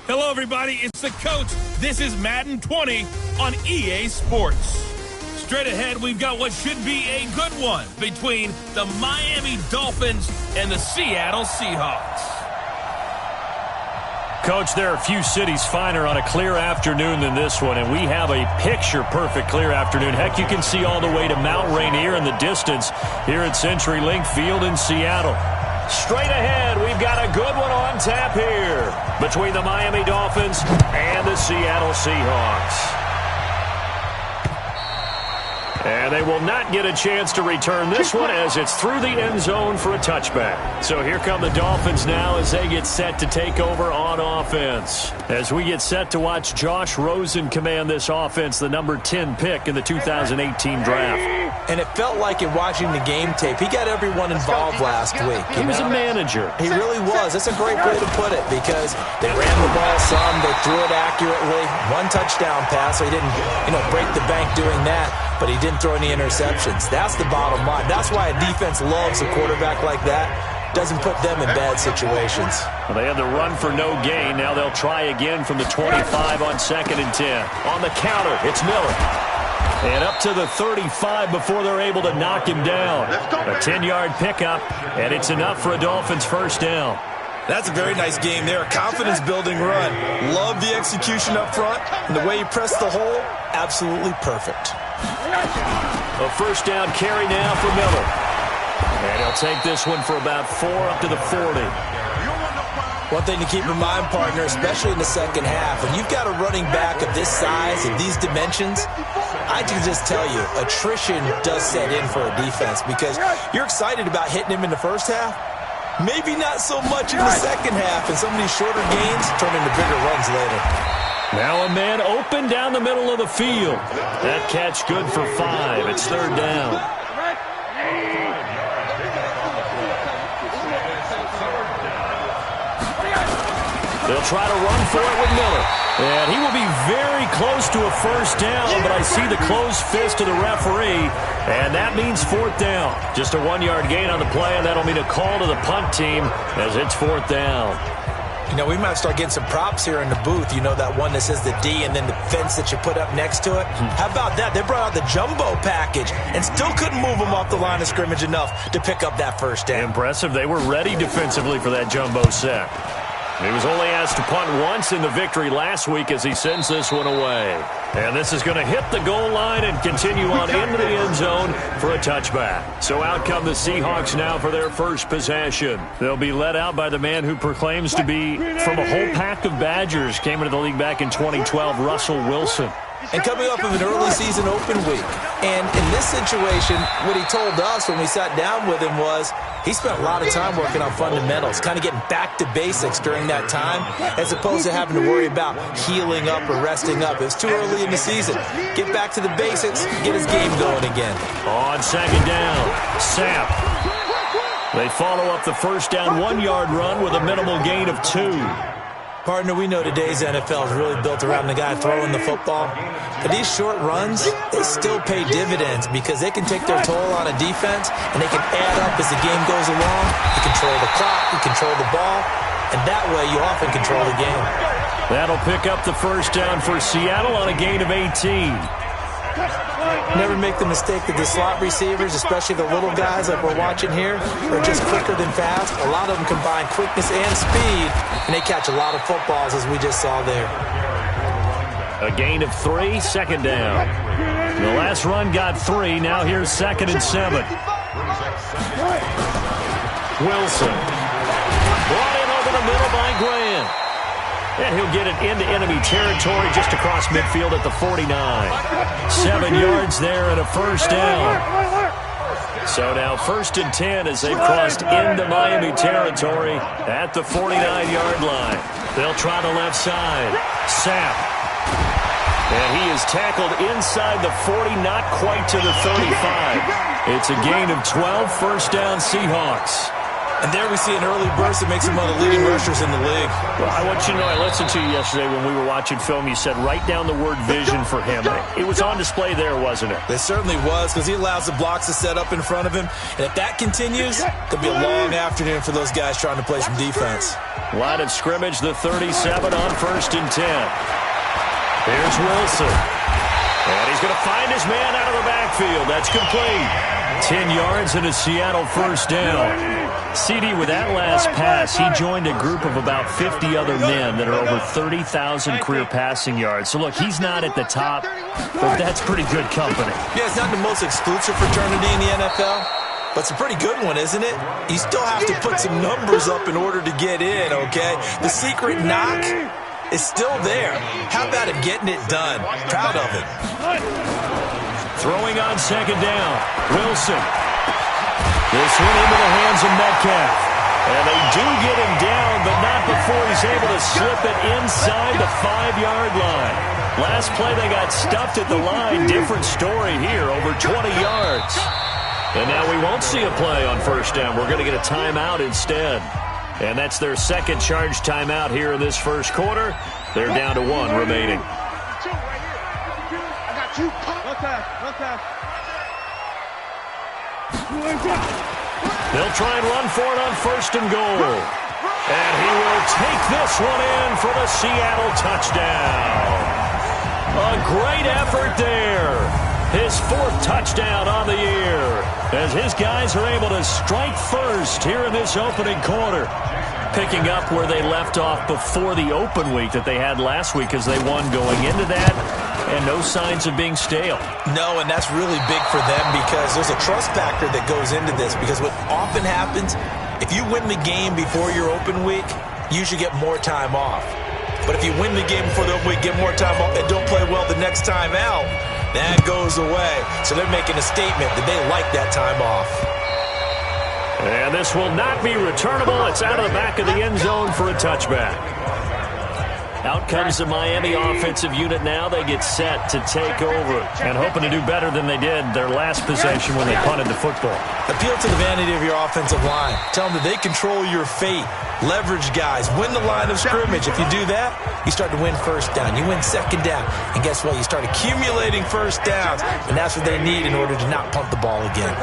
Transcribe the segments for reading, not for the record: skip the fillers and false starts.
Hello, everybody. It's the coach. This is Madden 20 on EA Sports. Straight ahead, we've got what should be a good one between the Miami Dolphins and the Seattle Seahawks. Coach, there are few cities finer on a clear afternoon than this one, and we have a picture-perfect clear afternoon. Heck, you can see all the way to Mount Rainier in the distance here at CenturyLink Field in Seattle. Straight ahead, we've got a good one on tap here between the Miami Dolphins and the Seattle Seahawks. And they will not get a chance to return this one as it's through the end zone for a touchback. So here come the Dolphins now as they get set to take over on offense. As we get set to watch Josh Rosen command this offense, the number 10 pick in the 2018 draft. And it felt like in watching the game tape, he got everyone involved last week. He was a manager. He really was. That's a great way to put it because they ran the ball some, they threw it accurately. One touchdown pass, so he didn't, break the bank doing that, but he didn't throw any interceptions. That's the bottom line. That's why a defense loves a quarterback like that. Doesn't put them in bad situations. Well, they had the run for no gain. Now they'll try again from the 25 on 2nd and 10. On the counter, it's Miller. And up to the 35 before they're able to knock him down. A 10-yard pickup, and it's enough for a Dolphins first down. That's a very nice game there. A confidence-building run. Love the execution up front. And the way he pressed the hole, absolutely perfect. A first down carry now for Miller. And he'll take this one for about 4 up to the 40. One thing to keep in mind, partner, especially in the second half, when you've got a running back of this size and these dimensions, I can just tell you, attrition does set in for a defense because you're excited about hitting him in the first half. Maybe not so much in the second half, and some of these shorter gains turn into bigger runs later. Now a man open down the middle of the field. That catch good for 5. It's 3rd down. They'll try to run for it with Miller. And he will be very close to a first down, but I see the closed fist of the referee, and that means 4th down. Just a 1-yard gain on the play, and that'll mean a call to the punt team as it's 4th down. We might start getting some props here in the booth. That one that says the D and then the fence that you put up next to it. How about that? They brought out the jumbo package and still couldn't move them off the line of scrimmage enough to pick up that first down. Impressive. They were ready defensively for that jumbo set. He was only asked to punt once in the victory last week as he sends this one away. And this is going to hit the goal line and continue on into the end zone for a touchback. So out come the Seahawks now for their first possession. They'll be led out by the man who proclaims to be from a whole pack of Badgers. Came into the league back in 2012, Russell Wilson. And coming off of an early season open week. And in this situation, what he told us when we sat down with him was he spent a lot of time working on fundamentals, kind of getting back to basics during that time, as opposed to having to worry about healing up or resting up. It was too early in the season. Get back to the basics, get his game going again. On 2nd down, Sapp. They follow up the first down 1-yard run with a minimal gain of 2. Partner, we know today's NFL is really built around the guy throwing the football. But these short runs, they still pay dividends because they can take their toll on a defense and they can add up as the game goes along. You control the clock, you control the ball, and that way you often control the game. That'll pick up the first down for Seattle on a gain of 18. Never make the mistake that the slot receivers, especially the little guys like we're watching here, are just quicker than fast. A lot of them combine quickness and speed, and they catch a lot of footballs as we just saw there. A gain of 3, 2nd down. The last run got 3. Now here's 2nd and 7. Wilson. Brought in over the middle by Grant. And he'll get it into enemy territory just across midfield at the 49. 7 yards there and a first down. So now 1st and 10 as they've crossed into Miami territory at the 49-yard line. They'll try the left side. Sapp. And he is tackled inside the 40, not quite to the 35. It's a gain of 12, first down Seahawks. And there we see an early burst that makes him one of the leading rushers in the league. Well, I want you to know, I listened to you yesterday when we were watching film. You said write down the word vision for him. It was on display there, wasn't it? It certainly was, because he allows the blocks to set up in front of him. And if that continues, it'll be a long afternoon for those guys trying to play some defense. Line of scrimmage, the 37 on 1st and 10. Here's Wilson. And he's going to find his man out of the backfield. That's complete. 10 yards and a Seattle first down. CD, with that last pass, he joined a group of about 50 other men that are over 30,000 career passing yards. So, look, he's not at the top, but that's pretty good company. Yeah, it's not the most exclusive fraternity in the NFL, but it's a pretty good one, isn't it? You still have to put some numbers up in order to get in, okay? The secret knock is still there. How about him getting it done? Proud of him. Throwing on 2nd down. Wilson. This one into the hands of Metcalf. And they do get him down, but not before he's able to slip it inside the 5-yard line. Last play, they got stuffed at the line. Different story here, over 20 yards. And now we won't see a play on 1st down. We're going to get a timeout instead. And that's their second charge timeout here in this first quarter. They're down to 1 remaining. They'll try and run for it on 1st and goal. And he will take this one in for the Seattle touchdown. A great effort there. His 4th touchdown on the year, as his guys are able to strike first here in this opening quarter. Picking up where they left off before the open week that they had last week, as they won going into that, and no signs of being stale. No, and that's really big for them, because there's a trust factor that goes into this, because what often happens, if you win the game before your open week, you should get more time off. But if you win the game before the open week, get more time off, and don't play well the next time out, that goes away. So they're making a statement that they like that time off. And this will not be returnable. It's out of the back of the end zone for a touchback. Out comes the Miami offensive unit now. They get set to take over and hoping to do better than they did their last possession when they punted the football. Appeal to the vanity of your offensive line. Tell them that they control your fate. Leverage guys. Win the line of scrimmage. If you do that, you start to win 1st down. You win 2nd down. And guess what? You start accumulating 1st downs. And that's what they need in order to not punt the ball again.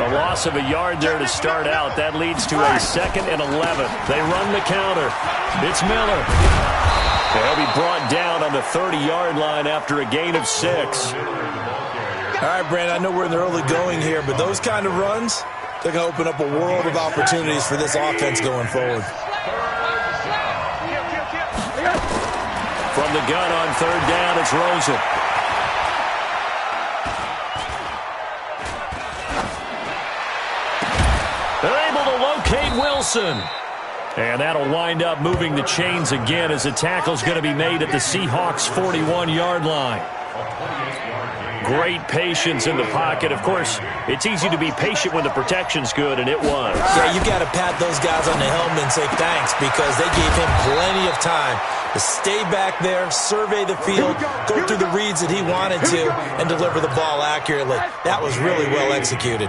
A loss of a yard there to start out. That leads to a 2nd and 11. They run the counter. It's Miller. They'll be brought down on the 30-yard line after a gain of 6. All right, Brandon, I know we're in the early going here, but those kind of runs, they're going to open up a world of opportunities for this offense going forward. From the gun on 3rd down, it's Rosen. They're able to locate Wilson. And that'll wind up moving the chains again, as a tackle's going to be made at the Seahawks' 41-yard line. Great patience in the pocket. Of course, it's easy to be patient when the protection's good, and it was. Yeah, you got to pat those guys on the helmet and say thanks, because they gave him plenty of time to stay back there, survey the field, go through the reads that he wanted to, and deliver the ball accurately. That was really well executed.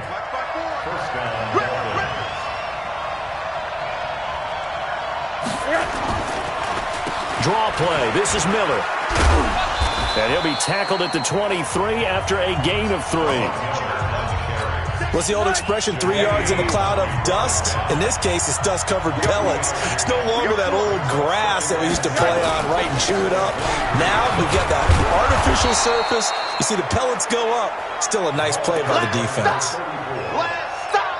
Draw play. This is Miller. And he'll be tackled at the 23 after a gain of 3. What's the old expression, 3 yards in a cloud of dust? In this case, it's dust-covered pellets. It's no longer that old grass that we used to play on, right, and chew it up. Now we've got that artificial surface. You see the pellets go up. Still a nice play by the defense.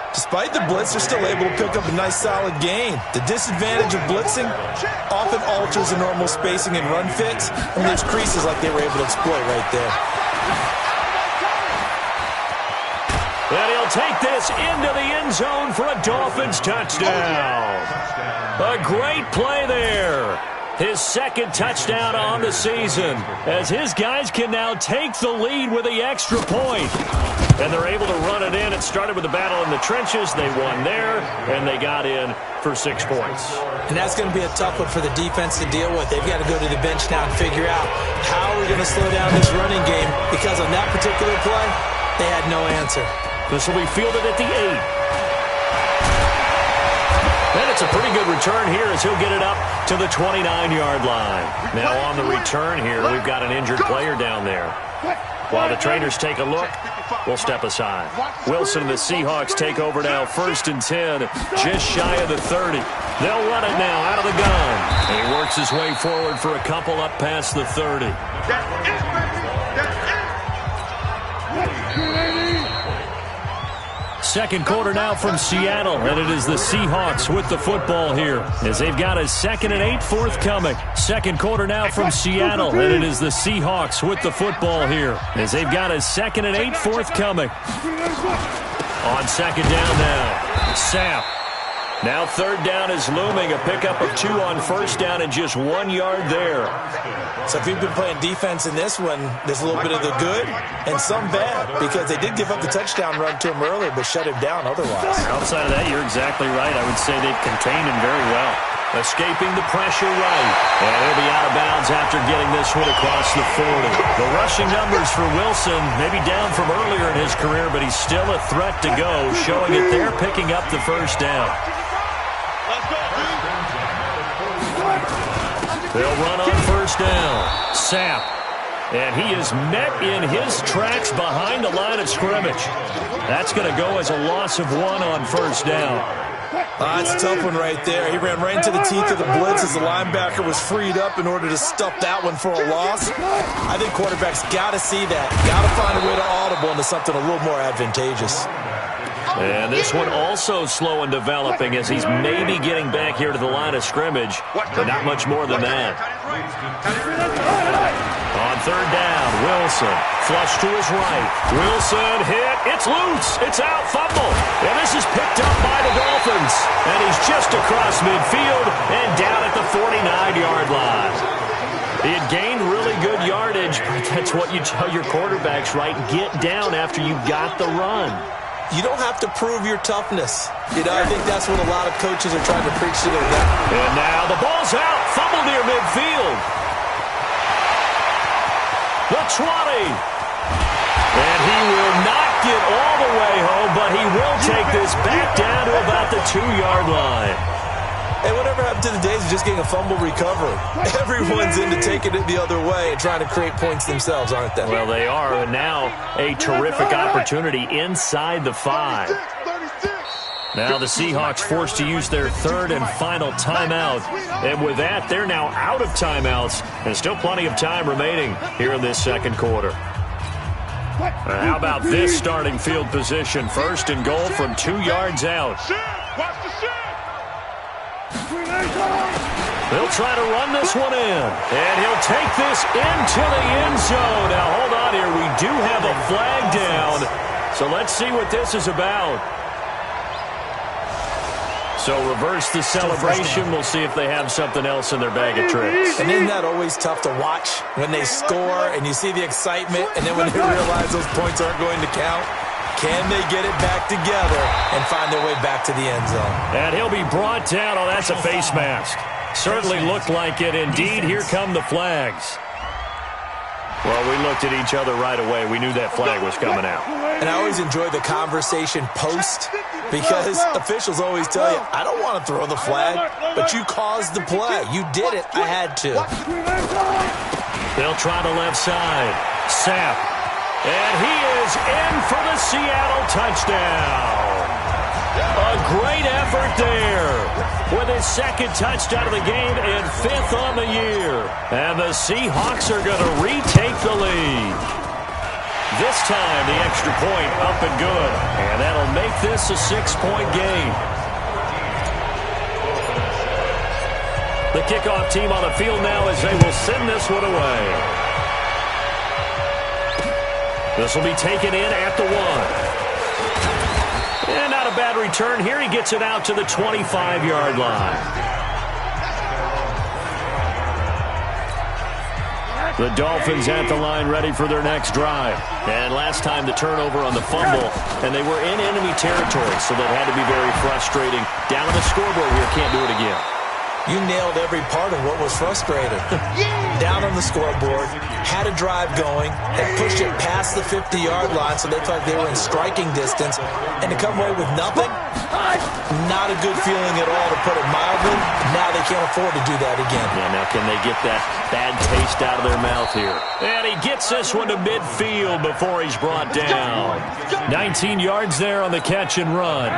Despite the blitz, they're still able to pick up a nice, solid gain. The disadvantage of blitzing often alters the normal spacing and run fits, and leaves creases like they were able to exploit right there. And he'll take this into the end zone for a Dolphins touchdown. A great play there. His 2nd touchdown on the season, as his guys can now take the lead with the extra point. And they're able to run it in. It started with a battle in the trenches. They won there, and they got in for 6 points. And that's going to be a tough one for the defense to deal with. They've got to go to the bench now and figure out how we're going to slow down this running game, because on that particular play, they had no answer. This will be fielded at the 8. And it's a pretty good return here as he'll get it up to the 29-yard line. Now on the return here, we've got an injured player down there. While the trainers take a look, we'll step aside. Wilson and the Seahawks take over now, 1st and 10, just shy of the 30. They'll run it now out of the gun. And he works his way forward for a couple up past the 30. Second quarter now from Seattle, and it is the Seahawks with the football here as they've got a 2nd and 8 forthcoming. Second quarter now from Seattle, and it is the Seahawks with the football here as they've got a 2nd and 8 forthcoming. On second down now, Sapp. Now 3rd down is looming, a pickup of 2 on 1st down and just 1 yard there. So if you've been playing defense in this one, there's a little bit of the good and some bad because they did give up the touchdown run to him earlier but shut him down otherwise. Outside of that, you're exactly right. I would say they've contained him very well. Escaping the pressure right. And he'll be out of bounds after getting this one across the 40. The rushing numbers for Wilson, maybe down from earlier in his career, but he's still a threat to go, showing it they're picking up the 1st down. They'll run on 1st down. Sapp. And he is met in his tracks behind the line of scrimmage. That's going to go as a loss of 1 on 1st down. That's a tough one right there. He ran right into the teeth of the blitz as the linebacker was freed up in order to stuff that one for a loss. I think quarterbacks got to see that. Got to find a way to audible into something a little more advantageous. And this one also slow in developing as he's maybe getting back here to the line of scrimmage, but not much more than that. On 3rd down, Wilson, flush to his right. Wilson hit, it's loose, it's out, fumble. And this is picked up by the Dolphins. And he's just across midfield and down at the 49-yard line. He had gained really good yardage, but that's what you tell your quarterbacks, right? Get down after you got the run. You don't have to prove your toughness. You know, I think that's what a lot of coaches are trying to preach to their guys. And now the ball's out. Fumble near midfield. The 20. And he will not get all the way home, but he will take this back down to about the 2-yard line. And whatever happened to the days of just getting a fumble recovery? Everyone's into taking it the other way and trying to create points themselves, aren't they? Well, they are, and now a terrific opportunity inside the 5. Now the Seahawks forced to use their 3rd and final timeout. And with that, they're now out of timeouts, and still plenty of time remaining here in this 2nd quarter. How about this starting field position? 1st and goal from 2 yards out. They'll try to run this one in. And he'll take this into the end zone. Now, hold on here. We do have a flag down. So let's see what this is about. So reverse the celebration. We'll see if they have something else in their bag of tricks. And isn't that always tough to watch when they score and you see the excitement and then when they realize those points aren't going to count? Can they get it back together and find their way back to the end zone? And he'll be brought down. Oh, that's a face mask. Certainly looked like it. Indeed, here come the flags. Well, we looked at each other right away. We knew that flag was coming out. And I always enjoy the conversation post because officials always tell you, I don't want to throw the flag, but you caused the play. You did it. I had to. They'll try the left side. Sapp. And he is in for the Seattle touchdown. A great effort there with his 2nd touchdown of the game and 5th on the year. And the Seahawks are going to retake the lead. This time the extra point up and good. And that'll make this a 6-point game. The kickoff team on the field now as they will send this one away. This will be taken in at the 1. And not a bad return here. He gets it out to the 25-yard line. The Dolphins at the line ready for their next drive. And last time the turnover on the fumble, and they were in enemy territory, so that had to be very frustrating. Down on the scoreboard here, can't do it again. You nailed every part of what was frustrating. Down on the scoreboard, had a drive going, had pushed it past the 50-yard line so they felt like they were in striking distance, and to come away with nothing, not a good feeling at all, to put it mildly. Now they can't afford to do that again. Yeah, now can they get that bad taste out of their mouth here? And he gets this one to midfield before he's brought down. 19 yards there on the catch and run.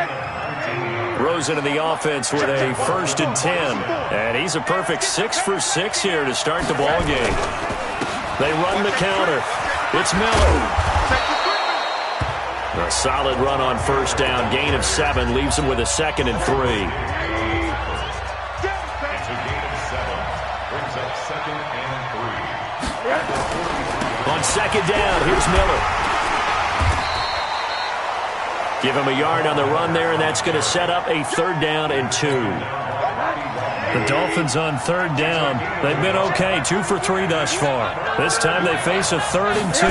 Rosen in the offense with a 1st and 10. And he's a perfect 6 for 6 here to start the ball game. They run the counter. It's Miller. A solid run on 1st down. Gain of 7 leaves him with a 2nd and 3. On 2nd down, here's Miller. Give him a yard on the run there, and that's going to set up a 3rd down and 2. The Dolphins on 3rd down. They've been okay, 2 for 3 thus far. This time they face a 3rd and 2.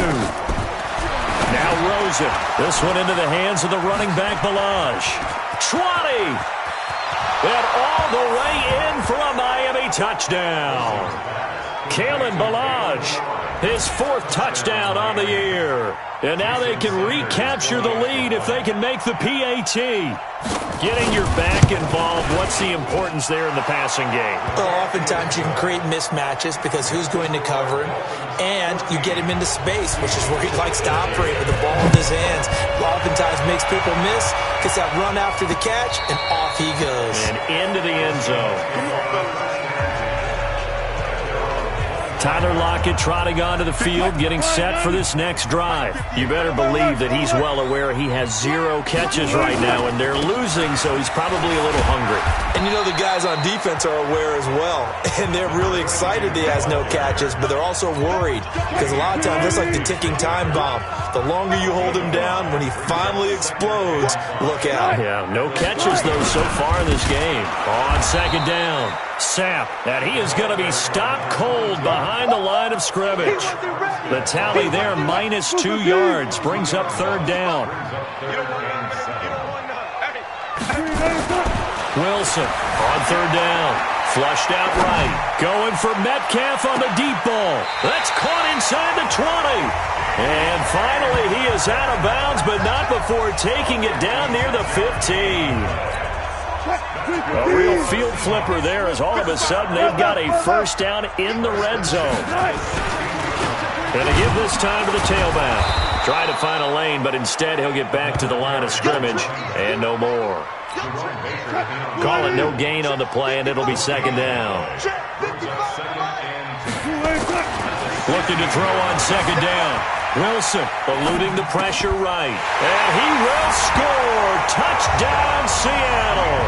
Now Rosen. This one into the hands of the running back, Balaj. 20! And all the way in for a Miami touchdown. Kalen Balaj, his 4th touchdown on the year. And now they can recapture the lead if they can make the PAT. Getting your back involved, what's the importance there in the passing game? Well, oftentimes you can create mismatches because who's going to cover him, and you get him into space, which is where he likes to operate with the ball in his hands. Oftentimes makes people miss, gets that run after the catch, and off he goes. And into the end zone. Tyler Lockett trotting onto the field, getting set for this next drive. You better believe that he's well aware he has 0 catches right now, and they're losing, so he's probably a little hungry. And you know the guys on defense are aware as well, and they're really excited he has no catches, but they're also worried because a lot of times that's like the ticking time bomb. The longer you hold him down, when he finally explodes, look out. Yeah, no catches, though, so far in this game. On 2nd down, Sapp, and he is going to be stopped cold behind the line of scrimmage. The tally there, -2 yards, brings up 3rd down. Wilson on 3rd down. Flushed out right. Going for Metcalf on the deep ball. That's caught inside the 20. And finally he is out of bounds, but not before taking it down near the 15. A real field flipper there as all of a sudden they've got a 1st down in the red zone. And to give this time to the tailback. Try to find a lane, but instead he'll get back to the line of scrimmage and no more. Call it no gain on the play, and it'll be 2nd down. Looking to throw on 2nd down. Wilson eluding the pressure right. And he will score. Touchdown, Seattle.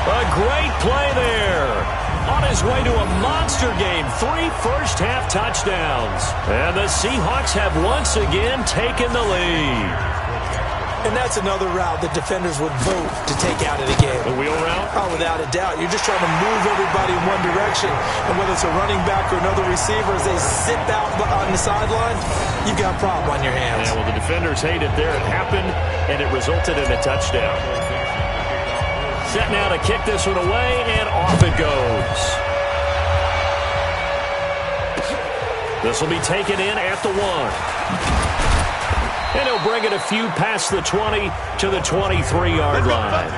A great play there. On his way to a monster game. 3 first-half touchdowns. And the Seahawks have once again taken the lead. And that's another route that defenders would vote to take out of the game. The wheel route? Oh, without a doubt. You're just trying to move everybody in one direction. And whether it's a running back or another receiver, as they sit out on the sideline, you've got a problem on your hands. Yeah, well, the defenders hate it there. It happened, and it resulted in a touchdown. Set now to kick this one away, and off it goes. This will be taken in at the 1. And he'll bring it a few past the 20 to the 23-yard line.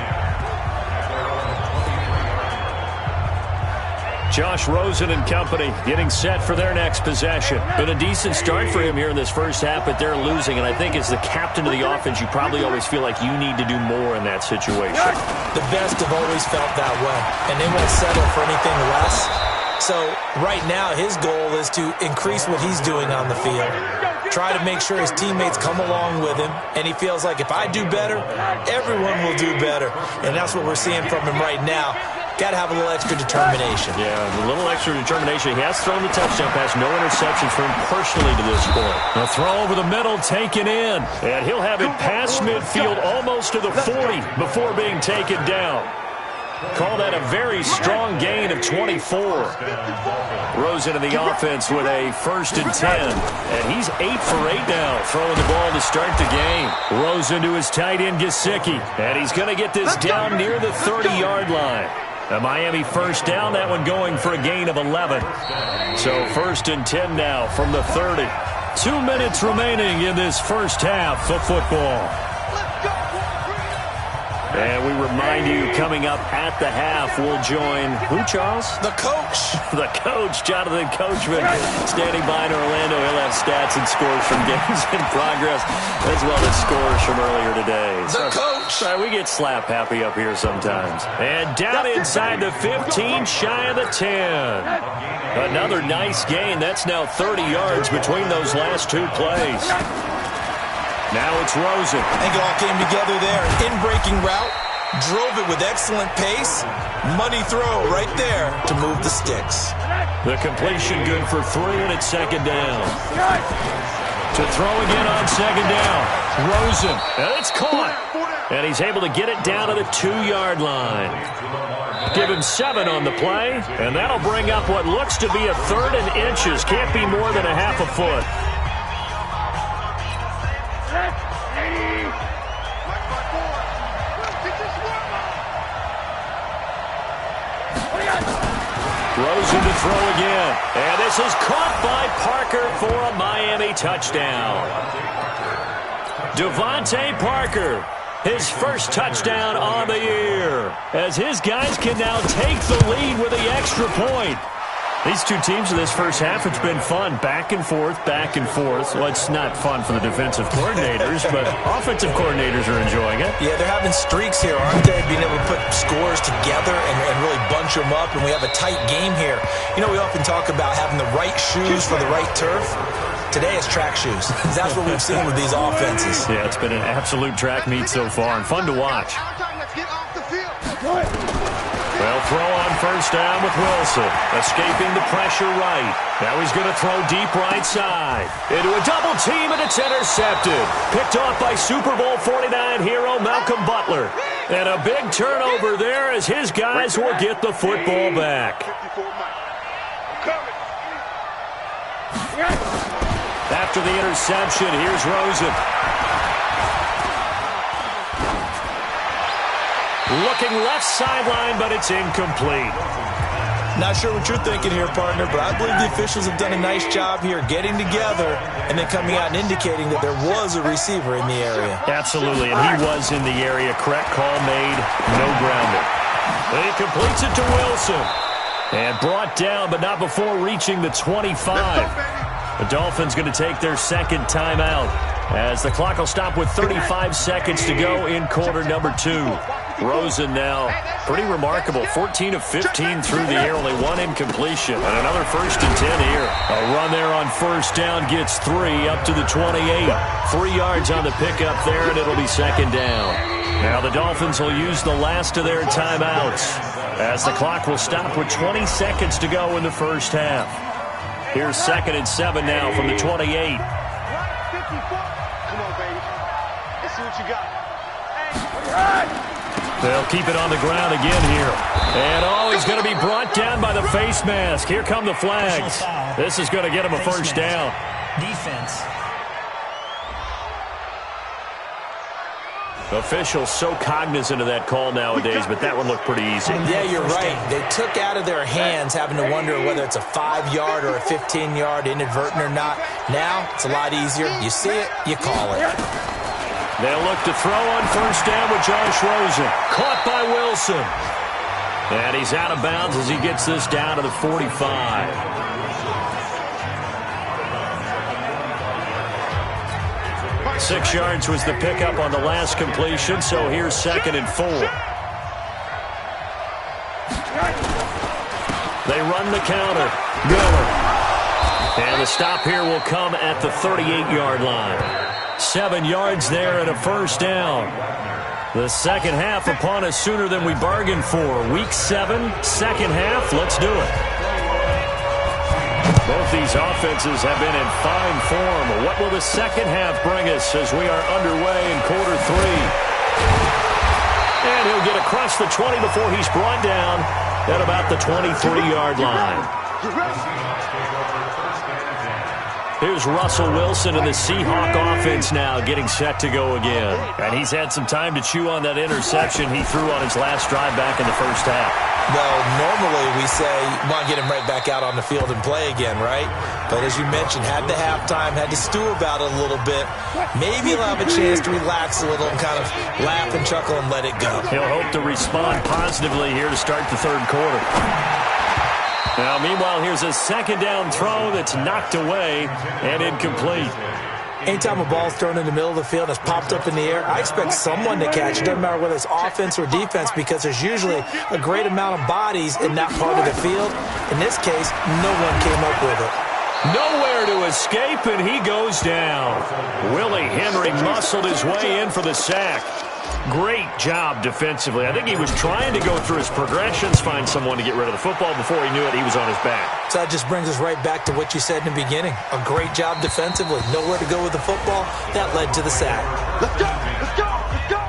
Josh Rosen and company getting set for their next possession. Been a decent start for him here in this first half, but they're losing. And I think as the captain of the offense, you probably always feel like you need to do more in that situation. The best have always felt that way, and they won't settle for anything less. So right now his goal is to increase what he's doing on the field. Try to make sure his teammates come along with him, and he feels like if I do better, everyone will do better. And that's what we're seeing from him right now. Got to have a little extra determination. Yeah, a little extra determination. He has thrown the touchdown pass. No interceptions for him personally to this point. A throw over the middle, taken in. And he'll have it past midfield almost to the 40 before being taken down. Call that a very strong gain of 24. Rosen in the offense with a 1st and 10. And he's 8 for 8 now, throwing the ball to start the game. Rosen to his tight end, Gesicki. And he's going to get this down near the 30-yard line. A Miami first down, that one going for a gain of 11. So 1st and 10 now from the 30. 2 minutes remaining in this first half of football. And we remind you, coming up at the half, we'll join who, Charles? The coach. The coach, Jonathan Coachman, standing by in Orlando. He'll have stats and scores from games in progress, as well as scores from earlier today. The coach. Sorry, we get slap happy up here sometimes. And down inside the 15, shy of the 10. Another nice gain. That's now 30 yards between those last two plays. Now it's Rosen. I think it all came together there. In-breaking route, drove it with excellent pace. Money throw right there to move the sticks. The completion good for 3, and it's 2nd down. To throw again on 2nd down. Rosen. And it's caught. And he's able to get it down to the 2-yard line. Give him 7 on the play, and that'll bring up what looks to be a 3rd and inches. Can't be more than a half a foot. Rosen to throw again. And this is caught by Parker for a Miami touchdown. Devontae Parker, his first touchdown on the year, as his guys can now take the lead with the extra point. These two teams in this first half, it's been fun. Back and forth, back and forth. Well, it's not fun for the defensive coordinators, but offensive coordinators are enjoying it. Yeah, they're having streaks here, aren't they? Being able to put scores together and really bunch them up, and we have a tight game here. You know, we often talk about having the right shoes for the right turf. Today is track shoes. That's what we've seen with these offenses. Yeah, it's been an absolute track meet so far, and fun to watch. Well, throw on 1st down with Wilson. Escaping the pressure right. Now he's going to throw deep right side. Into a double team, and it's intercepted. Picked off by Super Bowl 49 hero Malcolm Butler. And a big turnover there as his guys will get the football back. After the interception, here's Rosen. Looking left sideline, but it's incomplete. Not sure what you're thinking here, partner, but I believe the officials have done a nice job here getting together and then coming out and indicating that there was a receiver in the area. Absolutely, and he was in the area. Correct call made, no grounding. And he completes it to Wilson. And brought down, but not before reaching the 25. The Dolphins going to take their 2nd timeout as the clock will stop with 35 seconds to go in quarter number 2. Rosen now, pretty remarkable, 14 of 15 through the air, only 1 incompletion, and another 1st and 10 here. A run there on 1st down gets 3 up to the 28. 3 yards on the pickup there, and it'll be 2nd down. Now the Dolphins will use the last of their timeouts as the clock will stop with 20 seconds to go in the first half. Here's 2nd and 7 now from the 28. Come on, baby. Let's see what you got. They'll keep it on the ground again here. And, he's going to be brought down by the face mask. Here come the flags. This is going to get him a 1st down. Defense. Officials so cognizant of that call nowadays, but that one looked pretty easy. Yeah, you're right. They took out of their hands having to wonder whether it's a 5-yard or a 15-yard inadvertent or not. Now, it's a lot easier. You see it, you call it. They'll look to throw on 1st down with Josh Rosen. Caught by Wilson. And he's out of bounds as he gets this down to the 45. Six yards was the pickup on the last completion, so here's 2nd and 4. They run the counter. Miller. And the stop here will come at the 38-yard line. 7 yards there and a 1st down. The second half upon us sooner than we bargained for. Week 7, second half. Let's do it. Both these offenses have been in fine form. What will the second half bring us as we are underway in quarter 3? And he'll get across the 20 before he's brought down at about the 23-yard line. Here's Russell Wilson and the Seahawk offense now getting set to go again. And he's had some time to chew on that interception he threw on his last drive back in the first half. Well, normally we say you want to get him right back out on the field and play again, right? But as you mentioned, had the halftime, had to stew about it a little bit. Maybe he'll have a chance to relax a little and kind of laugh and chuckle and let it go. He'll hope to respond positively here to start the third quarter. Now, meanwhile, here's a second down throw that's knocked away and incomplete. Anytime a ball's thrown in the middle of the field and it's popped up in the air, I expect someone to catch it. Doesn't matter whether it's offense or defense, because there's usually a great amount of bodies in that part of the field. In this case, no one came up with it. Nowhere to escape, and he goes down. Willie Henry muscled his way in for the sack. Great job defensively. I think he was trying to go through his progressions, find someone to get rid of the football. Before he knew it, he was on his back. So that just brings us right back to what you said in the beginning. A great job defensively. Nowhere to go with the football. That led to the sack. Let's go! Let's go! Let's go!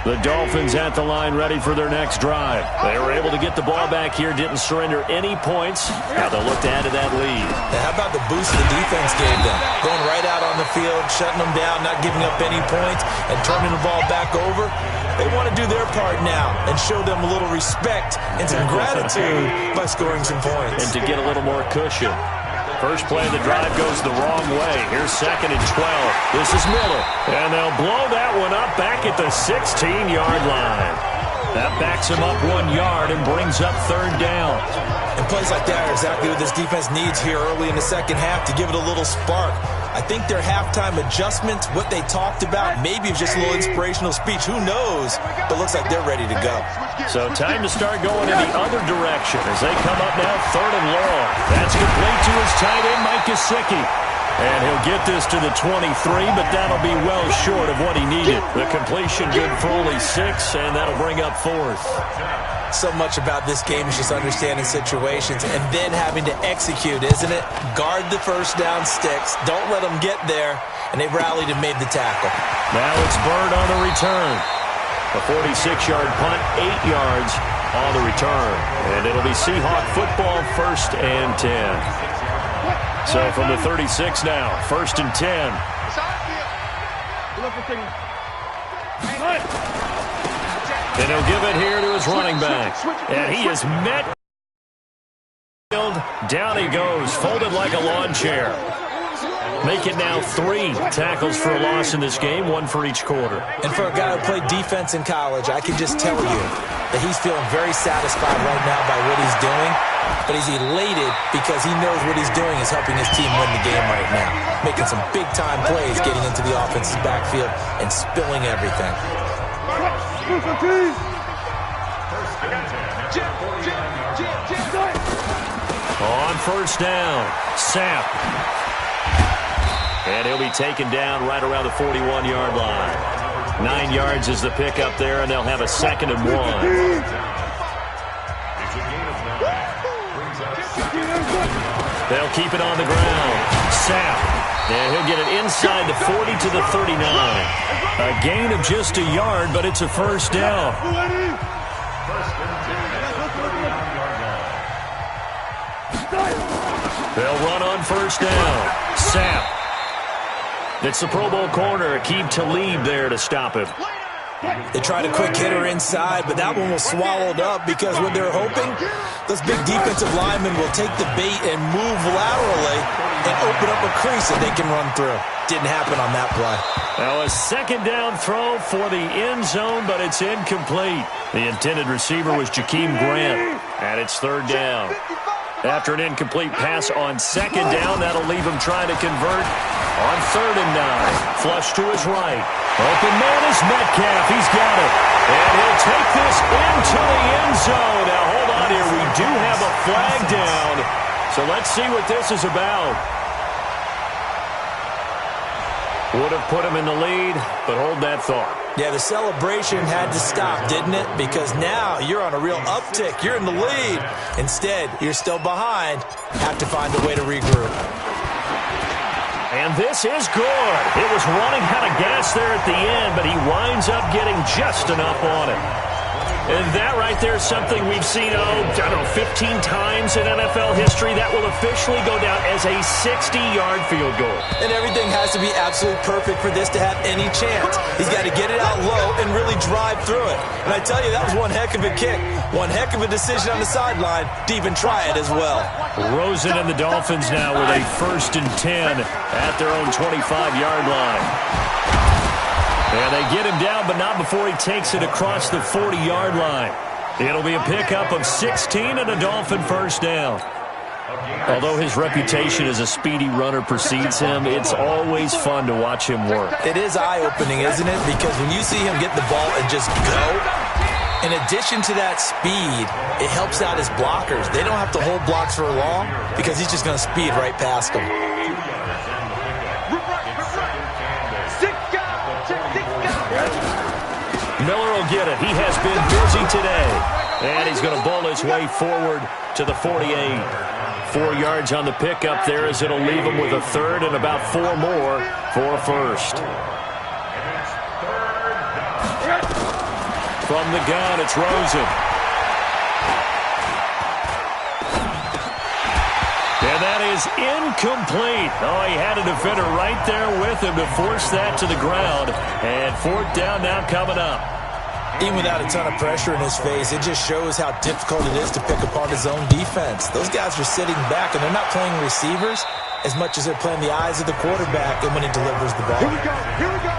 The Dolphins at the line ready for their next drive. They were able to get the ball back here, didn't surrender any points. Now they'll look to add to that lead. Now, how about the boost the defense gave them? Going right out on the field, shutting them down, not giving up any points, and turning the ball back over. They want to do their part now and show them a little respect and some gratitude by scoring some points. And to get a little more cushion. First play of the drive goes the wrong way. Here's 2nd and 12. This is Miller. And they'll blow that one up back at the 16-yard line. That backs him up 1 yard and brings up 3rd down. And plays like that are exactly what this defense needs here early in the second half to give it a little spark. I think their halftime adjustments, what they talked about, maybe it was just a little inspirational speech. Who knows? But looks like they're ready to go. So time to start going in the other direction as they come up now 3rd and long. That's complete to his tight end, Mike Gesicki. And he'll get this to the 23, but that'll be well short of what he needed. The completion good for only 6, and that'll bring up 4th. So much about this game is just understanding situations and then having to execute, isn't it? Guard the first down sticks. Don't let them get there. And they rallied and made the tackle. Now it's Bird on the return. A 46-yard punt, 8 yards on the return. And it'll be Seahawk football, 1st and 10. So from the 36 now, 1st and 10. And he'll give it here to his running back. And he is met. Down he goes, folded like a lawn chair. Make it now 3 tackles for a loss in this game, 1 for each quarter. And for a guy who played defense in college, I can just tell you that he's feeling very satisfied right now by what he's doing. But he's elated because he knows what he's doing is helping his team win the game right now. Making some big-time plays, getting into the offense's backfield and spilling everything. On 1st down, Sapp. And he'll be taken down right around the 41-yard line. 9 yards is the pickup there, and they'll have a 2nd and 1. They'll keep it on the ground. Sapp. And he'll get it inside the 40 to the 39. A gain of just a yard, but it's a 1st down. They'll run on 1st down. Sapp. It's the Pro Bowl corner, Aqib Talib there to stop him. They tried a quick hitter inside, but that one was swallowed up because what they're hoping, those big defensive linemen will take the bait and move laterally and open up a crease that they can run through. Didn't happen on that play. Now a 2nd down throw for the end zone, but it's incomplete. The intended receiver was Jakeem Grant, and it's 3rd down. After an incomplete pass on 2nd down, that'll leave him trying to convert on 3rd and 9. Flush to his right. Open man is Metcalf. He's got it. And he'll take this into the end zone. Now, hold on here. We do have a flag down. So let's see what this is about. Would have put him in the lead, but hold that thought. Yeah, the celebration had to stop, didn't it? Because now you're on a real uptick. You're in the lead. Instead, you're still behind. Have to find a way to regroup. And this is good. It was running out of gas there at the end, but he winds up getting just enough on it. And that right there is something we've seen, 15 times in NFL history. That will officially go down as a 60-yard field goal. And everything has to be absolutely perfect for this to have any chance. He's got to get it out low and really drive through it. And I tell you, that was one heck of a kick. One heck of a decision on the sideline to even try it as well. Rosen and the Dolphins now with a 1st and 10 at their own 25-yard line. And they get him down, but not before he takes it across the 40-yard line. It'll be a pickup of 16 and a Dolphin first down. Although his reputation as a speedy runner precedes him, it's always fun to watch him work. It is eye-opening, isn't it? Because when you see him get the ball and just go, in addition to that speed, it helps out his blockers. They don't have to hold blocks for long because he's just going to speed right past them. Miller will get it. He has been busy today. And he's going to bowl his way forward to the 48. 4 yards on the pickup there as it'll leave him with a 3rd and about 4 more for a 1st. From the gun, it's Rosen. And that is incomplete. Oh, he had a defender right there with him to force that to the ground. And 4th down now coming up. Even without a ton of pressure in his face, it just shows how difficult it is to pick apart his own defense. Those guys are sitting back, and they're not playing receivers as much as they're playing the eyes of the quarterback and when he delivers the ball. Here we go. Here we go.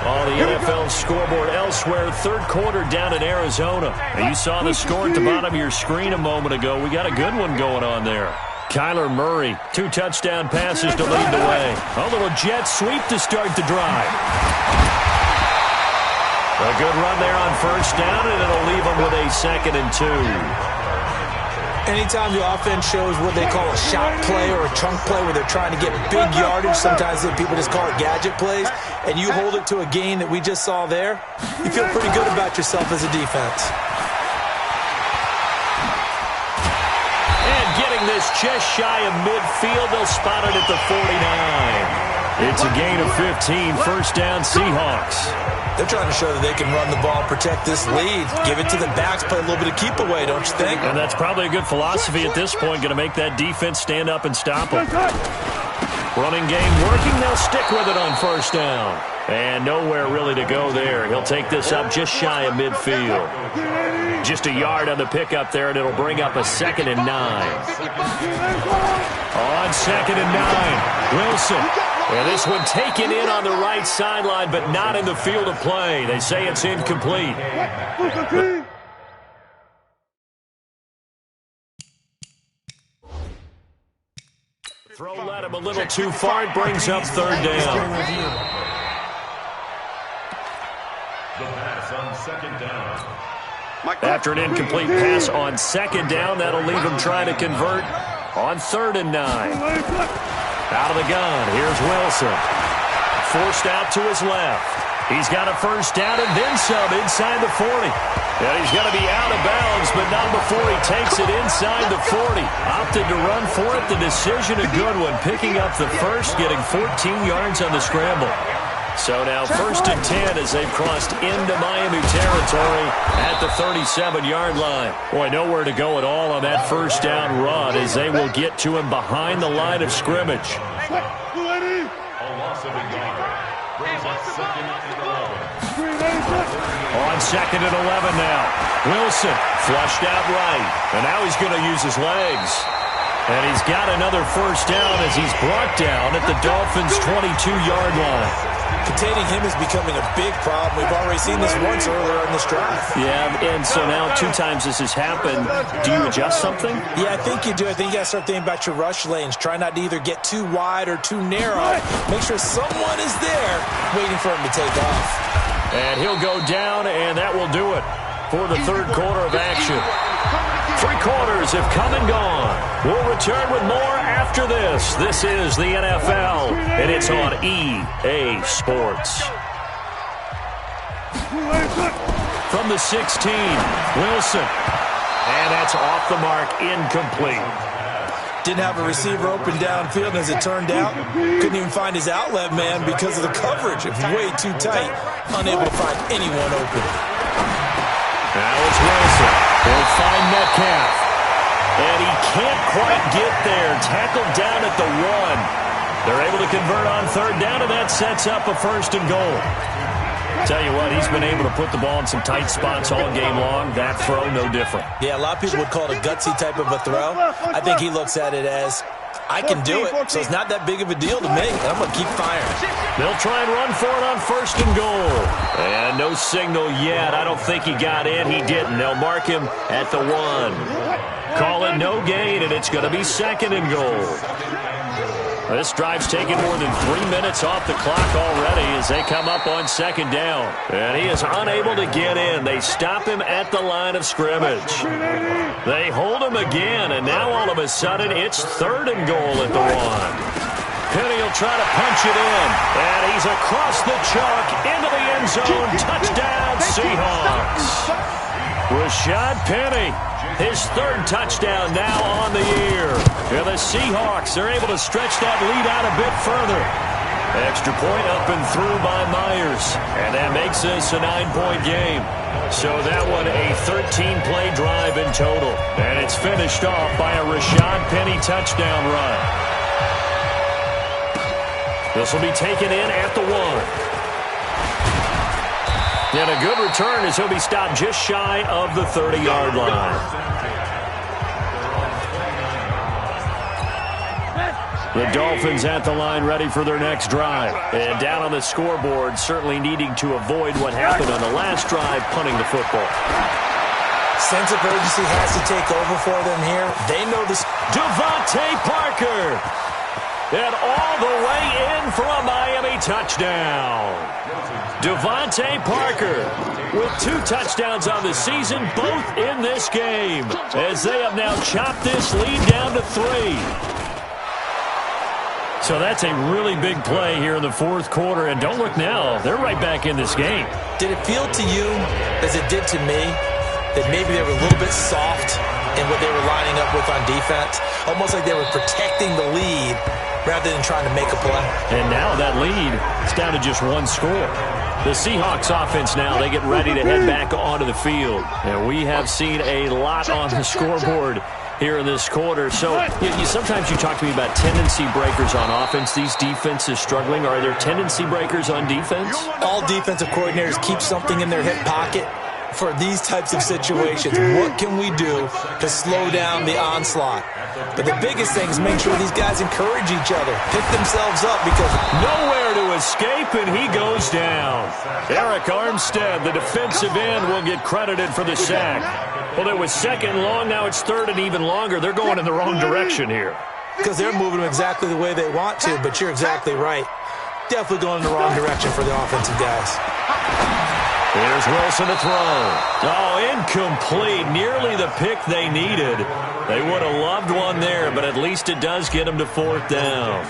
On the NFL scoreboard elsewhere, 3rd quarter down in Arizona. And you saw the score at the bottom of your screen a moment ago. We got a good one going on there. Kyler Murray, 2 touchdown passes to lead the way. A little jet sweep to start the drive. A good run there on 1st down, and it'll leave them with a 2nd and 2. Anytime the offense shows what they call a shot play or a chunk play where they're trying to get big yardage, sometimes people just call it gadget plays, and you hold it to a gain that we just saw there, you feel pretty good about yourself as a defense. And getting this just shy of midfield, they'll spot it at the 49. It's a gain of 15, 1st down Seahawks. They're trying to show that they can run the ball and protect this lead. Give it to the backs, play a little bit of keep away, don't you think? And that's probably a good philosophy at this point, going to make that defense stand up and stop them. Running game working, they'll stick with it on 1st down. And nowhere really to go there. He'll take this up just shy of midfield. Just a yard on the pickup there, and it'll bring up a 2nd and 9. On 2nd and 9, Wilson. And this one taken in on the right sideline, but not in the field of play. They say it's incomplete. Throw led him a little too far. It brings up 3rd down. The pass on 2nd down. After an incomplete pass on 2nd down, that'll leave him trying to convert on 3rd and 9. Out of the gun, here's Wilson. Forced out to his left. He's got a 1st down and then some inside the 40. And he's going to be out of bounds, but not before he takes it inside the 40. Opted to run for it. The decision, a good one. Picking up the 1st, getting 14 yards on the scramble. So now 1st and 10 as they've crossed into Miami territory at the 37-yard line. Boy, nowhere to go at all on that 1st down run as they will get to him behind the line of scrimmage. A loss of a yard. Brings up 2nd and 11. On 2nd and 11 now. Wilson flushed out right. And now he's going to use his legs. And he's got another 1st down as he's brought down at the Dolphins' 22-yard line. Containing him is becoming a big problem. We've already seen this once earlier in this drive. Yeah, and so now 2 times this has happened. Do you adjust something? Yeah, I think you do. I think you got to start thinking about your rush lanes. Try not to either get too wide or too narrow. Make sure someone is there waiting for him to take off. And he'll go down, and that will do it for the 3rd quarter of action. 3 quarters have come and gone. We'll return with more after this. This is the NFL, and it's on EA Sports. From the 16, Wilson. And that's off the mark, incomplete. Didn't have a receiver open downfield, and as it turned out, couldn't even find his outlet man because of the coverage. It was way too tight, unable to find anyone open. Now it's Wilson. He'll find Metcalf. And he can't quite get there. Tackled down at the 1. They're able to convert on third down, and that sets up a first and goal. Tell you what, he's been able to put the ball in some tight spots all game long. That throw, no different. Yeah, a lot of people would call it a gutsy type of a throw. I think he looks at it as, I can do it, so it's not that big of a deal to me. I'm going to keep firing. They'll try and run for it on first and goal. And no signal yet. I don't think he got in. He didn't. They'll mark him at the 1. Call it no gain, and it's going to be second and goal. This drive's taken more than 3 minutes off the clock already as they come up on second down. And he is unable to get in. They stop him at the line of scrimmage. They hold him again, and now all of a sudden it's third and goal at the 1. Penny will try to punch it in, and he's across the chalk into the end zone. Touchdown, Seahawks. Rashad Penny, his third touchdown now on the year. And the Seahawks are able to stretch that lead out a bit further. Extra point up and through by Myers. And that makes this a 9-point game. So that one a 13-play drive in total. And it's finished off by a Rashad Penny touchdown run. This will be taken in at the 1. And a good return as he'll be stopped just shy of the 30-yard line. The Dolphins at the line ready for their next drive. And down on the scoreboard, certainly needing to avoid what happened on the last drive, punting the football. Sense of urgency has to take over for them here. They know this. Devontae Parker. And all the way in for a Miami touchdown. Devontae Parker with 2 touchdowns on the season, both in this game, as they have now chopped this lead down to 3. So that's a really big play here in the fourth quarter. And don't look now, they're right back in this game. Did it feel to you, as it did to me, that maybe they were a little bit soft in what they were lining up with on defense? Almost like they were protecting the lead rather than trying to make a play. And now that lead is down to just 1 score. The Seahawks offense now, they get ready to head back onto the field. And we have seen a lot on the scoreboard here in this quarter. So sometimes you talk to me about tendency breakers on offense. These defenses struggling. Are there tendency breakers on defense? All defensive coordinators keep something in their hip pocket for these types of situations. What can we do to slow down the onslaught? But the biggest thing is make sure these guys encourage each other, pick themselves up, because nowhere to escape, and he goes down. Eric Armstead, the defensive end, will get credited for the sack. Well, it was second long. Now it's third and even longer. They're going in the wrong direction here. Because they're moving them exactly the way they want to, but you're exactly right. Definitely going in the wrong direction for the offensive guys. Here's Wilson to throw. Oh, incomplete. Nearly the pick they needed. They would have loved one there, but at least it does get them to fourth down.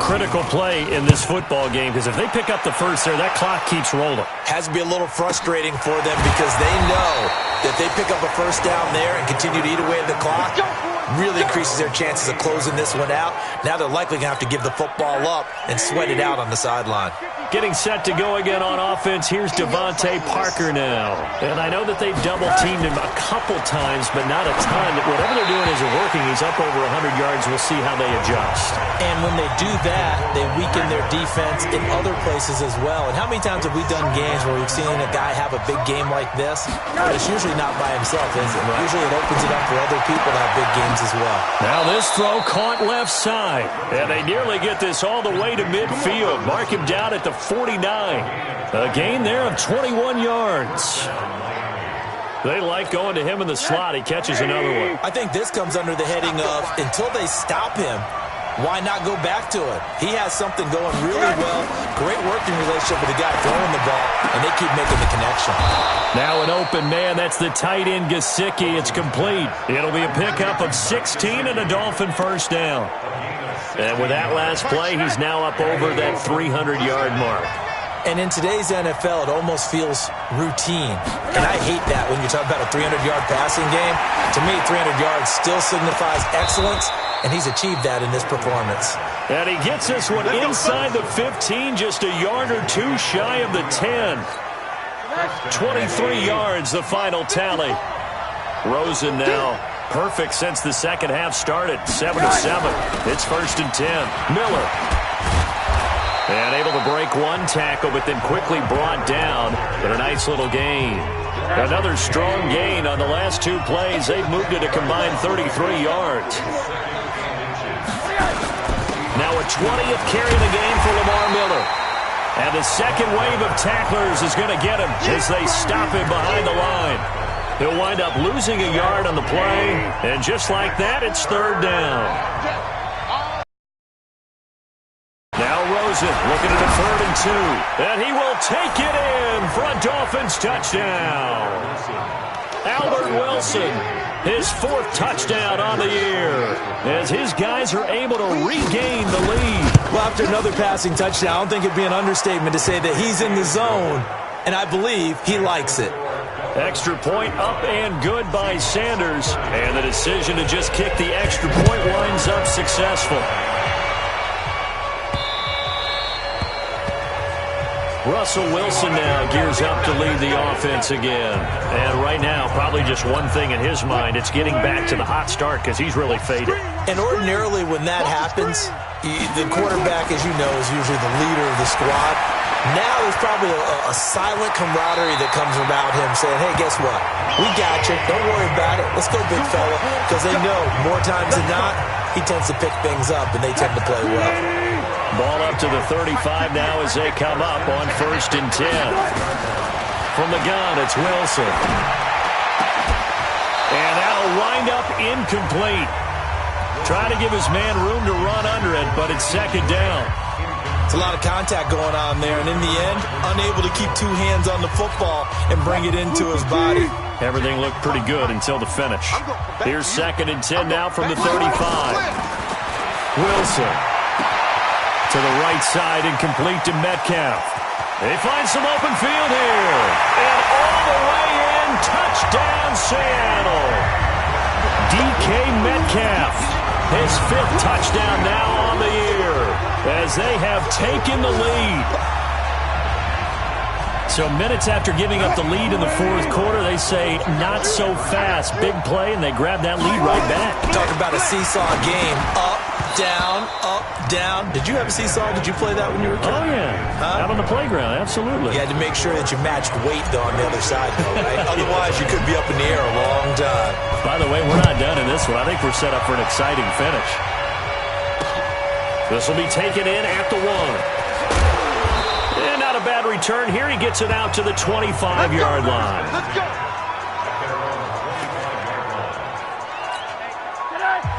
Critical play in this football game, because if they pick up the first there, that clock keeps rolling. Has to be a little frustrating for them because they know that they pick up a first down there and continue to eat away at the clock, really increases their chances of closing this one out. Now they're likely going to have to give the football up and sweat it out on the sideline. Getting set to go again on offense. Here's Devontae Parker now. And I know that they've double-teamed him a couple times, but not a ton. Whatever they're doing isn't working. He's up over 100 yards. We'll see how they adjust. And when they do that, they weaken their defense in other places as well. And how many times have we done games where we've seen a guy have a big game like this? But it's usually not by himself, is it? Usually it opens it up for other people to have big games as well. Now this throw caught left side. And they nearly get this all the way to midfield. Mark him down at the 49. A gain there of 21 yards. They like going to him in the slot. He catches another one. I think this comes under the heading of until they stop him, why not go back to it? He has something going really well. Great working relationship with the guy throwing the ball, and they keep making the connection. Now an open man. That's the tight end, Gesicki. It's complete. It'll be a pickup of 16 and a Dolphin first down. And with that last play, he's now up over that 300-yard mark. And in today's NFL, it almost feels routine. And I hate that when you talk about a 300-yard passing game. To me, 300 yards still signifies excellence, and he's achieved that in this performance. And he gets this one inside the 15, just a yard or two shy of the 10. 23 yards, the final tally. Rosen now perfect since the second half started. 7-7. It's 1st and 10. Miller. And able to break one tackle, but then quickly brought down. But a nice little gain. Another strong gain on the last two plays. They've moved it a combined 33 yards. Now a 20th carry of the game for Lamar Miller. And the second wave of tacklers is going to get him as they stop him behind the line. He'll wind up losing a yard on the play. And just like that, it's 3rd down. Now Rosen looking at a 3rd and 2. And he will take it in for a Dolphins touchdown. Albert Wilson, his 4th touchdown on the year, as his guys are able to regain the lead. Well, after another passing touchdown, I don't think it'd be an understatement to say that he's in the zone, and I believe he likes it. Extra point up and good by Sanders, and the decision to just kick the extra point winds up successful. Russell Wilson now gears up to lead the offense again. And right now, probably just one thing in his mind. It's getting back to the hot start because he's really faded. And ordinarily when that happens, the quarterback, as you know, is usually the leader of the squad. Now there's probably a silent camaraderie that comes about him saying, hey, guess what? We got you. Don't worry about it. Let's go, big fella. Because they know more times than not, he tends to pick things up, and they tend to play well. Ball up to the 35 now as they come up on 1st and 10. From the gun, it's Wilson. And that'll wind up incomplete. Trying to give his man room to run under it, but it's 2nd down. It's a lot of contact going on there, and in the end, unable to keep two hands on the football and bring it into his body. Everything looked pretty good until the finish. Here's 2nd and 10 now from the 35. Wilson. To the right side and complete to Metcalf. They find some open field here. And all the way in, touchdown Seattle. DK Metcalf, his 5th touchdown now on the year as they have taken the lead. So minutes after giving up the lead in the 4th quarter, they say not so fast. Big play, and they grab that lead right back. Talk about a seesaw game. Up, down, up, down. Did you have a seesaw? Did you play that when you were a kid? Oh, yeah. Out on the playground, absolutely. You had to make sure that you matched weight, though, on the other side, though, right? Otherwise, you could be up in the air a long time. By the way, we're not done in this one. I think we're set up for an exciting finish. This will be taken in at the 1. And not a bad return here. He gets it out to the 25-yard line. Let's go.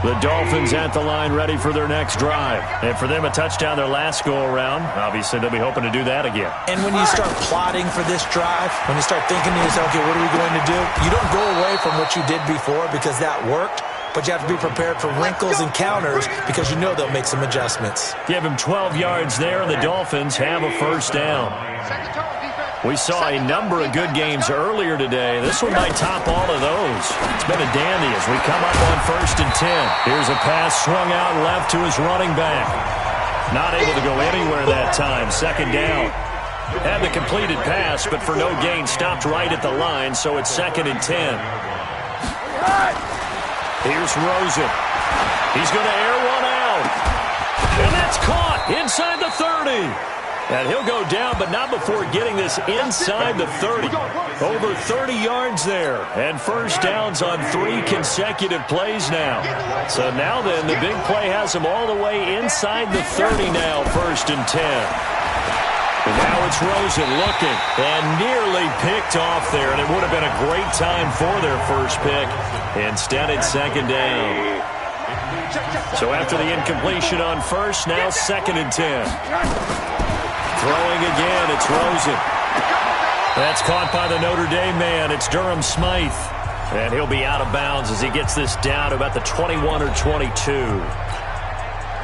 The Dolphins at the line ready for their next drive. And for them, a touchdown their last go-around. Obviously, they'll be hoping to do that again. And when you start plotting for this drive, when you start thinking to yourself, okay, what are we going to do? You don't go away from what you did before because that worked. But you have to be prepared for wrinkles and counters because you know they'll make some adjustments. Give him 12 yards there, and the Dolphins have a 1st down. We saw a number of good games earlier today. This one might top all of those. It's been a dandy as we come up on 1st and 10. Here's a pass swung out left to his running back. Not able to go anywhere that time. 2nd down. Had the completed pass, but for no gain, stopped right at the line, so it's 2nd and 10. Here's Rosen. He's going to air one out. And that's caught inside the 30. And he'll go down, but not before getting this inside the 30. Over 30 yards there. And 1st downs on 3 consecutive plays now. So now then, the big play has him all the way inside the 30 now, 1st and 10. And now it's Rosen looking and nearly picked off there. And it would have been a great time for their first pick. Instead, it's 2nd down. So after the incompletion on 1st, now 2nd and 10. Throwing again, it's Rosen. That's caught by the Notre Dame man. It's Durham Smythe. And he'll be out of bounds as he gets this down to about the 21 or 22.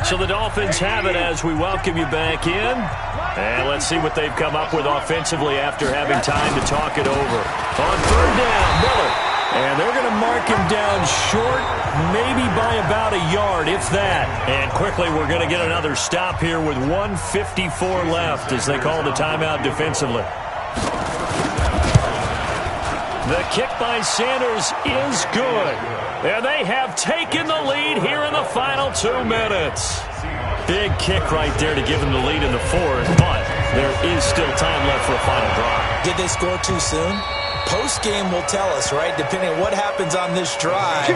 So the Dolphins have it as we welcome you back in. And let's see what they've come up with offensively after having time to talk it over. On 3rd down, Miller. And they're going to mark him down short, maybe by about a yard, if that. And quickly, we're going to get another stop here with 1:54 left as they call the timeout defensively. The kick by Sanders is good. And they have taken the lead here in the final 2 minutes. Big kick right there to give them the lead in the fourth, but there is still time left for a final drive. Did they score too soon? Post-game will tell us, right? Depending on what happens on this drive,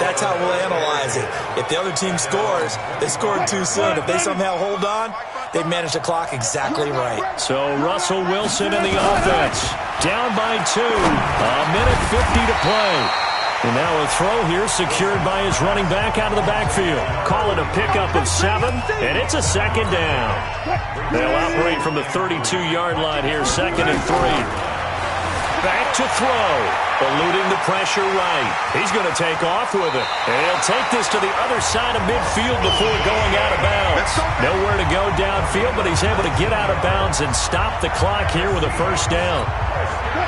that's how we'll analyze it. If the other team scores, they scored too soon. If they somehow hold on, they manage the clock exactly right. So Russell Wilson in the offense. Down by 2. A minute 50 to play. And now a throw here secured by his running back out of the backfield. Call it a pickup of 7, and it's a second down. They'll operate from the 32-yard line here, 2nd and 3. Back to throw. Eluding the pressure right. He's going to take off with it. And he'll take this to the other side of midfield before going out of bounds. Nowhere to go downfield, but he's able to get out of bounds and stop the clock here with a first down.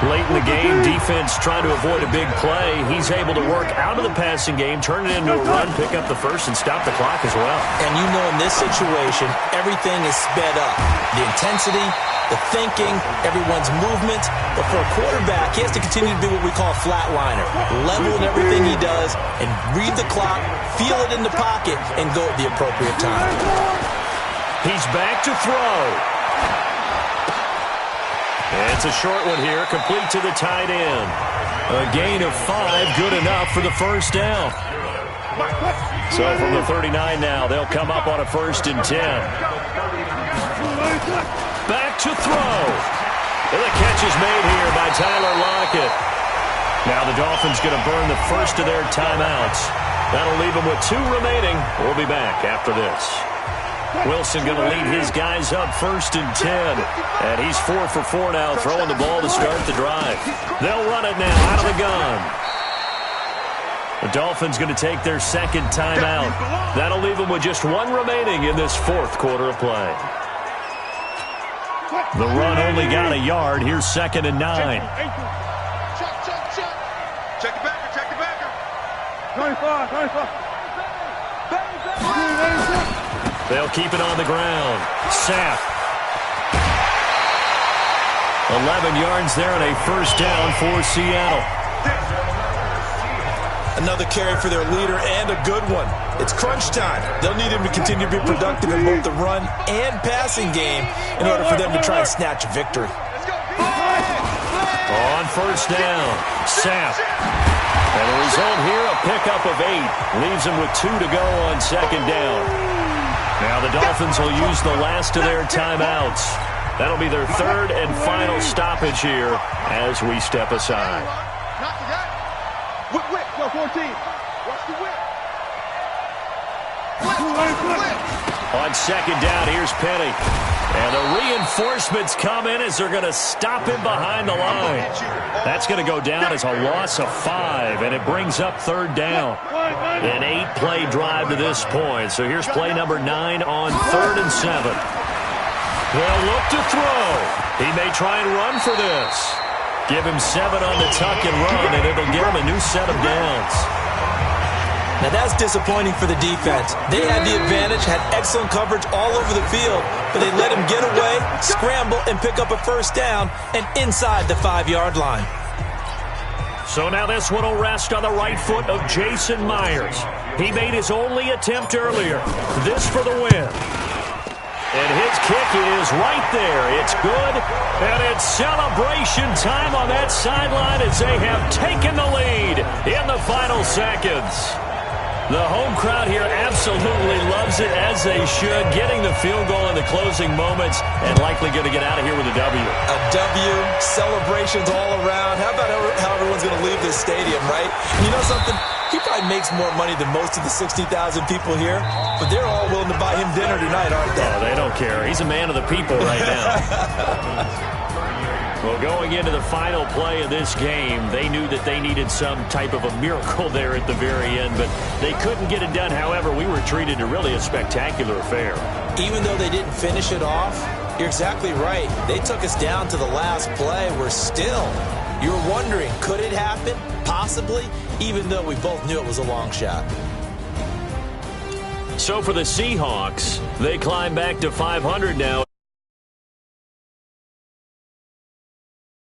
Late in the game, defense trying to avoid a big play. He's able to work out of the passing game, turn it into a run, pick up the first, and stop the clock as well. And you know in this situation, everything is sped up. The intensity, the thinking, everyone's movement. But for a quarterback, he has to continue to be what we call a flatliner. Level in everything he does and read the clock, feel it in the pocket, and go at the appropriate time. He's back to throw. It's a short one here, complete to the tight end. A gain of 5, good enough for the first down. So from the 39 now, they'll come up on a 1st and 10. Back to throw. And the catch is made here by Tyler Lockett. Now the Dolphins going to burn the first of their timeouts. That'll leave them with 2 remaining. We'll be back after this. Wilson going to lead his guys up 1st and 10. And he's 4 for 4 now, throwing the ball to start the drive. They'll run it now out of the gun. The Dolphins going to take their 2nd timeout. That'll leave them with just 1 remaining in this 4th quarter of play. The run only got a yard. Here's 2nd and 9. Check the backer, check the backer. 25. They'll keep it on the ground. Sapp. 11 yards there and a first down for Seattle. Another carry for their leader and a good one. It's crunch time. They'll need him to continue to be productive in both the run and passing game in order for them to try and snatch a victory. On first down, Sapp. And the result here, a pickup of 8. Leaves them with 2 to go on 2nd down. Now the Dolphins will use the last of their timeouts. That'll be their 3rd and final stoppage here as we step aside. Whip, go 14. Watch the whip. On 2nd down, here's Penny. And the reinforcements come in as they're going to stop him behind the line. That's going to go down as a loss of 5, and it brings up 3rd down. An 8-play drive to this point. So here's play number 9 on 3rd and 7. They'll look to throw. He may try and run for this. Give him 7 on the tuck and run, and it'll give him a new set of downs. Now that's disappointing for the defense. They had the advantage, had excellent coverage all over the field, but they let him get away, scramble, and pick up a first down, and inside the 5-yard line. So now this one will rest on the right foot of Jason Myers. He made his only attempt earlier. This for the win. And his kick is right there. It's good, and it's celebration time on that sideline as they have taken the lead in the final seconds. The home crowd here absolutely loves it, as they should, getting the field goal in the closing moments and likely going to get out of here with a W. A W, celebrations all around. How about how everyone's going to leave this stadium, right? And you know something? He probably makes more money than most of the 60,000 people here, but they're all willing to buy him dinner tonight, aren't they? Oh, they don't care. He's a man of the people right now. Well, going into the final play of this game, they knew that they needed some type of a miracle there at the very end, but they couldn't get it done. However, we were treated to really a spectacular affair. Even though they didn't finish it off, you're exactly right. They took us down to the last play. You're wondering, could it happen? Possibly, even though we both knew it was a long shot. So for the Seahawks, they climb back to 500 now.